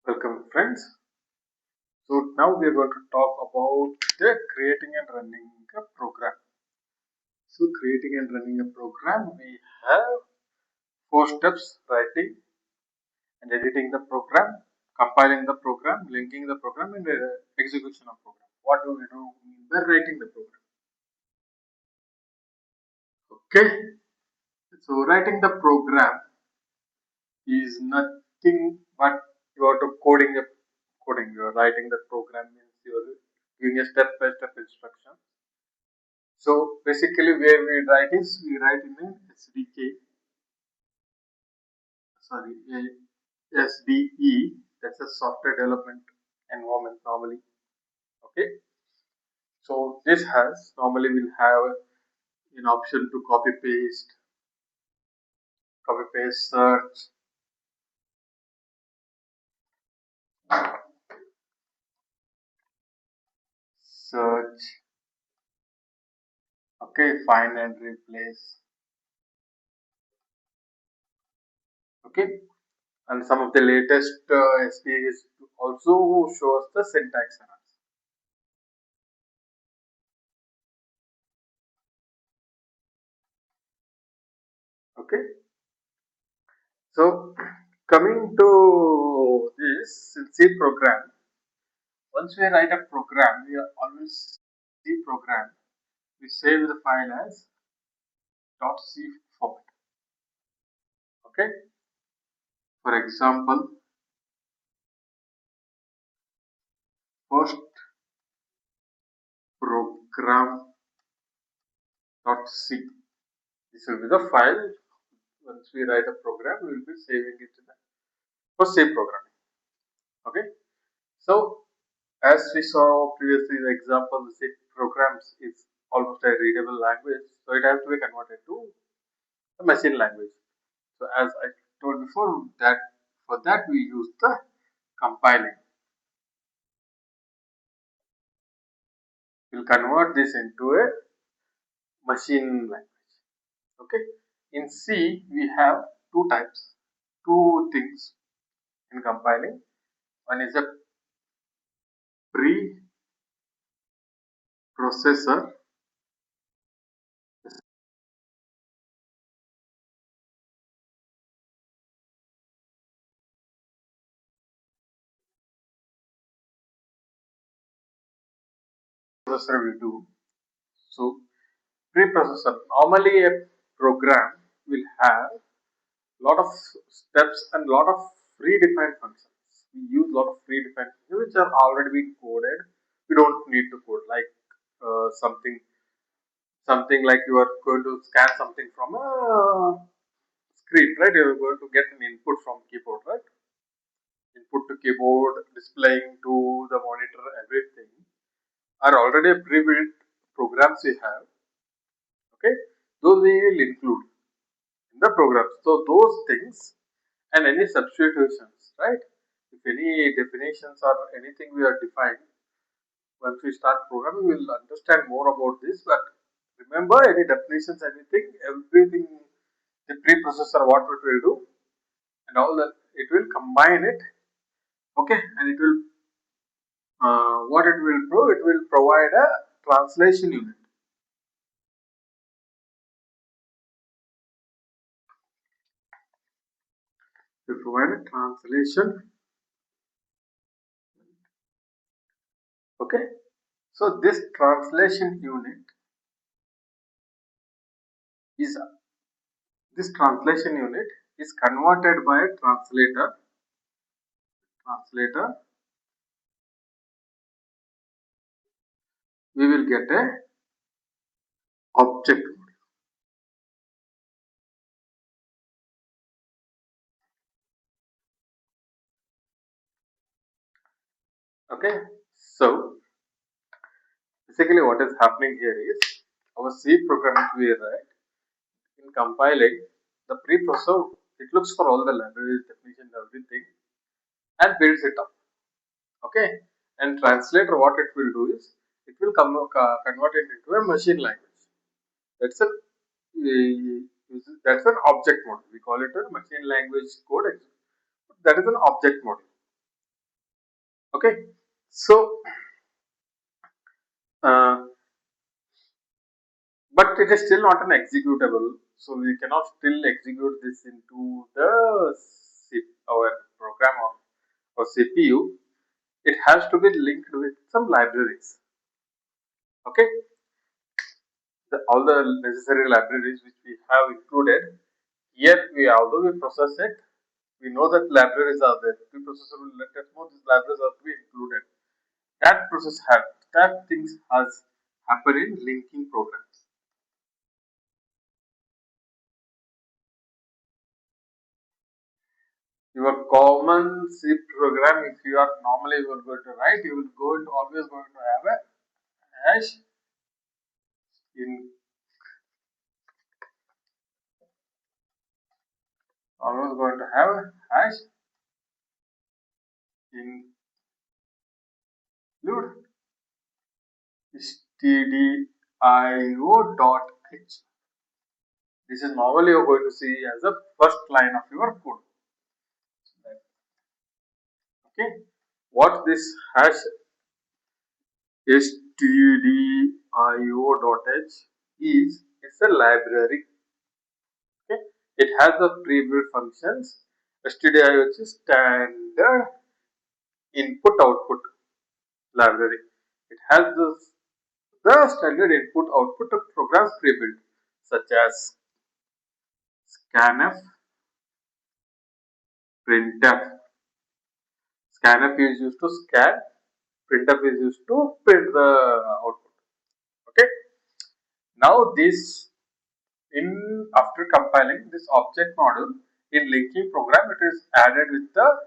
Welcome friends. So now we are going to talk about the creating and running a program. So creating and running a program, we have four steps: writing and editing the program, compiling the program, linking the program, and execution of program. What do we mean by writing the program? Okay, so writing the program is nothing but you are to coding. You are writing the program means you are giving a step-by-step instruction. So basically where we write is we write in an SDE, that's a software development environment normally. Okay. So this has normally will have an option to copy paste, search, okay, find and replace. Okay. And some of the latest SDEs also shows the syntax errors. Okay. So coming to this C program, once we write a program, we always C program, we save the file as .c format. Okay. For example, first program.c. This will be the file. Once we write a program, we will be saving it in the for C programming. Okay. So as we saw previously, the example, the C programs is almost a readable language, so it has to be converted to a machine language. So as I told before, that for that we use the compiling. We'll convert this into a machine language. Okay. In C, we have two things in compiling. One is a preprocessor. Processor will do. So preprocessor. Normally, a program will have lot of steps and lot of predefined functions. We use lot of predefined functions which are already been coded. We don't need to code like something like you are going to scan something from a screen, right? You are going to get an input from keyboard, right? Input to keyboard, displaying to the monitor, everything are already pre-built programs we have. Okay, those we will include in the programs. So those things and any substitutions, right? If any definitions or anything we are defined, once we start programming, we will understand more about this. But remember, any definitions, everything, the preprocessor, what it will do, and all that, it will combine it. Okay, and it will, what it will do, it will provide a translation unit. It will provide a translation. Okay, so is this translation unit is converted by a translator. We will get a object. Okay, so basically what is happening here is our C program which we write in compiling the preprocessor, it looks for all the libraries, definition, everything, and builds it up. Okay, and translator, what it will do is it will convert it into a machine language. That's a that's an object model. We call it a machine language code. That is an object model. Okay, so uh, but it is still not an executable, so we cannot still execute this into the our program or CPU. It has to be linked with some libraries. Okay, all the necessary libraries which we have included here. We although we process it, we know that libraries are there. The processor will let us know these libraries are to be included. That process has that things has happened in linking programs. Your common C program, if you are normally you are going to write, you will always going to have a hash in always going to have a hash include stdio.h. This is normally you are going to see as the first line of your code. Okay, what this hash stdio.h is, it's a library. Okay, it has the pre-built functions. Stdio is standard input output library. It has the standard input output of programs pre-built such as scanf, printf. Scanf is used to scan, printf is used to print the output. Okay, now this in after compiling this object module in linking program, it is added with the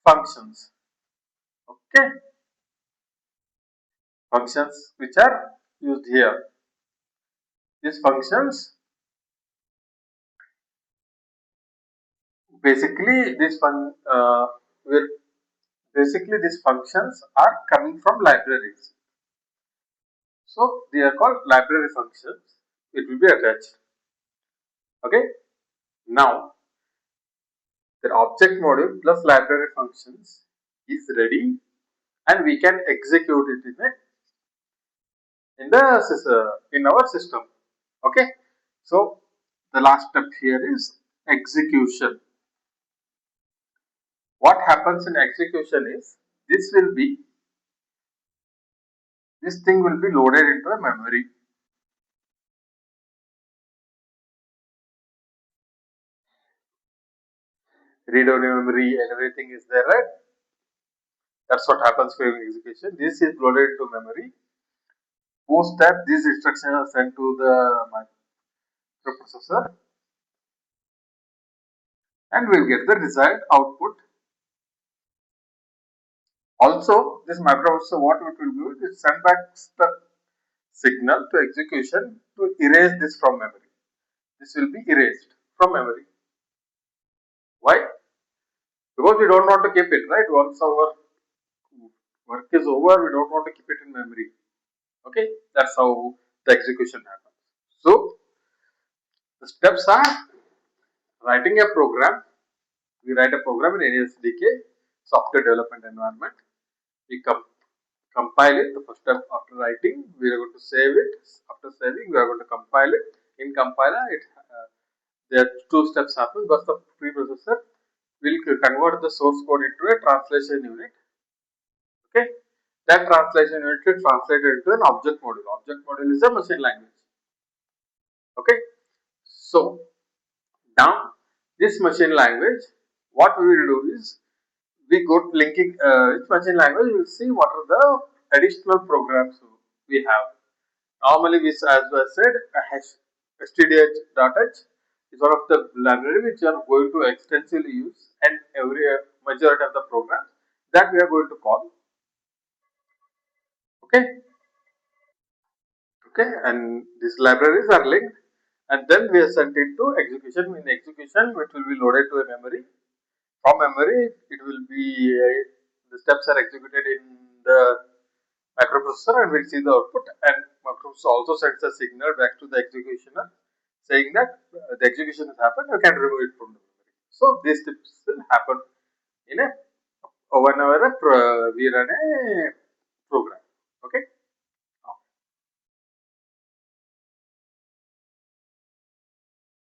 functions. Okay, functions which are used here. These functions basically this fun will basically these functions are coming from libraries. So they are called library functions. It will be attached. Okay. Now the object module plus library functions is ready, and we can execute it in our system. Okay. So the last step here is execution. What happens in execution is this thing will be loaded into a memory. Read only memory and everything is there, right? That's what happens during execution. This is loaded into memory. Post that, these instructions are sent to the microprocessor, and we'll get the desired output. Also, this microprocessor, what it will do is send back the signal to execution to erase this from memory. This will be erased from memory. Why? Because we don't want to keep it, right? Once our work is over, we don't want to keep it in memory. Okay, that's how the execution happens. So the steps are writing a program. We write a program in any SDK, software development environment. We compile it. The first step after writing, we are going to save it. After saving, we are going to compile it. In compiler, there are two steps happen. First, the preprocessor will convert the source code into a translation unit. Okay, that translation unit is translated into an object module. Object module is a machine language. Okay, so now this machine language, what we will do is we go to linking each machine language. We will see what are the additional programs we have. Normally, we, as I said, stdh.h is one of the library which you are going to extensively use, and every majority of the programs that we are going to call. Okay, okay, and these libraries are linked, and then we are sent into execution. In execution, it will be loaded to a memory. From memory, it will be the steps are executed in the microprocessor, and we'll see the output. And microprocessor also sends a signal back to the executioner saying that the execution has happened. You can remove it from the memory. So these steps will happen in a whenever we run a